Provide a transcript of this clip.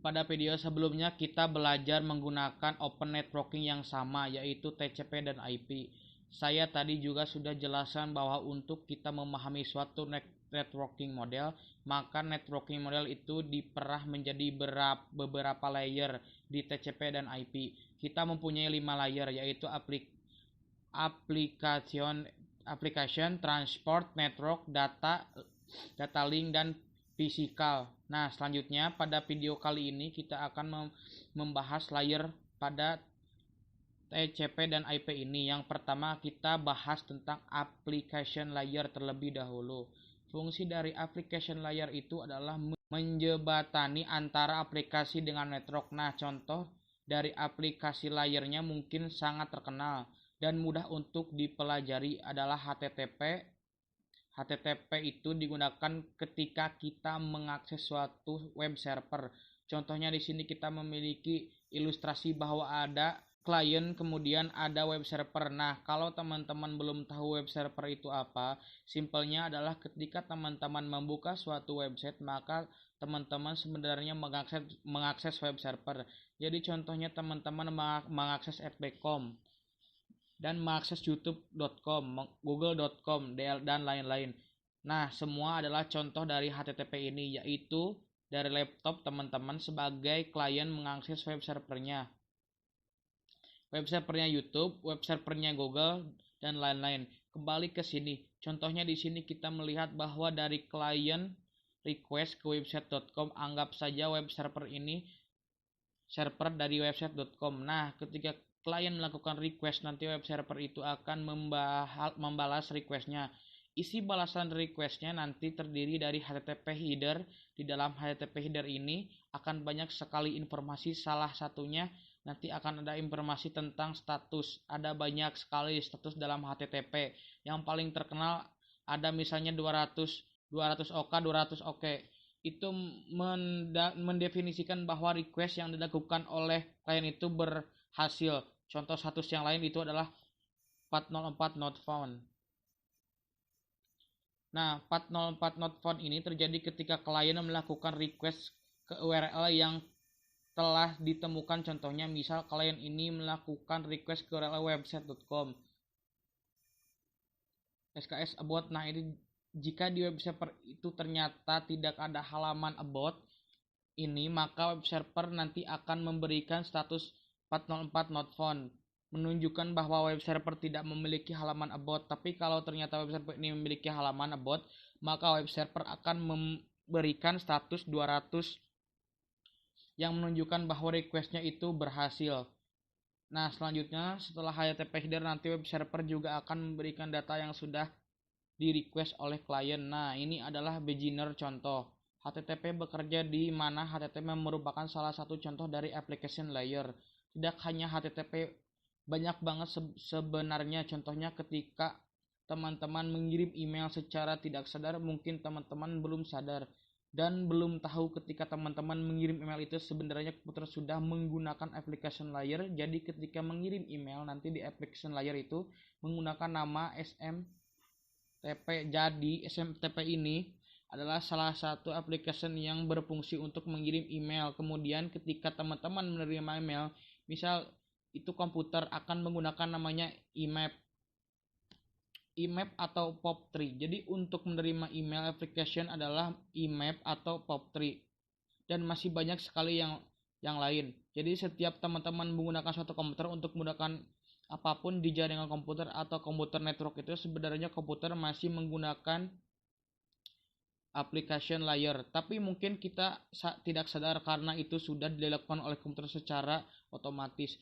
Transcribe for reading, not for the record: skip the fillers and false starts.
Pada video sebelumnya kita belajar menggunakan open networking yang sama, yaitu TCP dan IP. Saya tadi juga sudah jelaskan bahwa untuk kita memahami suatu networking model, maka networking model itu diperah menjadi beberapa layer di TCP dan IP. Kita mempunyai 5 layer, yaitu application, transport, network, data link, dan physical. Nah, selanjutnya pada video kali ini kita akan membahas layer pada TCP dan IP ini. Yang pertama kita bahas tentang application layer terlebih dahulu. Fungsi dari application layer itu adalah menjembatani antara aplikasi dengan network. Nah, contoh dari aplikasi layernya mungkin sangat terkenal dan mudah untuk dipelajari adalah HTTP. HTTP itu digunakan ketika kita mengakses suatu web server. Contohnya di sini kita memiliki ilustrasi bahwa ada klien kemudian ada web server. Nah, kalau teman-teman belum tahu web server itu apa, simpelnya adalah ketika teman-teman membuka suatu website, maka teman-teman sebenarnya mengakses web server. Jadi contohnya teman-teman mengakses fb.com dan mengakses youtube.com, google.com, dan lain-lain. Nah, semua adalah contoh dari HTTP ini, yaitu dari laptop teman-teman sebagai klien mengakses web servernya. Web servernya YouTube, web servernya Google, dan lain-lain. Kembali ke sini. Contohnya di sini kita melihat bahwa dari klien request ke website.com, anggap saja web server ini server dari website.com. Nah, ketika klien melakukan request, nanti web server itu akan membalas requestnya. Isi balasan requestnya nanti terdiri dari HTTP header. Di dalam HTTP header ini akan banyak sekali informasi, salah satunya nanti akan ada informasi tentang status. Ada banyak sekali status dalam HTTP. Yang paling terkenal ada misalnya 200 OK, 200 OK. Itu mendefinisikan bahwa request yang dilakukan oleh klien itu berhasil. Contoh status yang lain itu adalah 404 not found. Nah, 404 not found ini terjadi ketika klien melakukan request ke URL yang telah ditemukan. Contohnya misal klien ini melakukan request ke URL website.com SKS about. Nah, ini jika di web server itu ternyata tidak ada halaman about ini, maka web server nanti akan memberikan status 404 not found, menunjukkan bahwa web server tidak memiliki halaman about. Tapi kalau ternyata web server ini memiliki halaman about, maka web server akan memberikan status 200 yang menunjukkan bahwa requestnya itu berhasil. Nah, selanjutnya setelah HTTP header, nanti web server juga akan memberikan data yang sudah di request oleh klien. Nah, ini adalah beginner contoh. HTTP bekerja di mana HTTP merupakan salah satu contoh dari application layer. Tidak hanya HTTP, banyak banget sebenarnya. Contohnya ketika teman-teman mengirim email secara tidak sadar, mungkin teman-teman belum sadar dan belum tahu ketika teman-teman mengirim email itu sebenarnya komputer sudah menggunakan application layer. Jadi ketika mengirim email nanti di application layer itu menggunakan nama SMTP. Jadi SMTP ini adalah salah satu application yang berfungsi untuk mengirim email. Kemudian ketika teman-teman menerima email, misal itu komputer akan menggunakan namanya IMAP atau POP3. Jadi untuk menerima email application adalah IMAP atau POP3. Dan masih banyak sekali yang lain. Jadi setiap teman-teman menggunakan suatu komputer untuk menggunakan apapun di jaringan komputer atau komputer network itu, sebenarnya komputer masih menggunakan application layer. Tapi mungkin kita tidak sadar karena itu sudah dilakukan oleh komputer secara otomatis.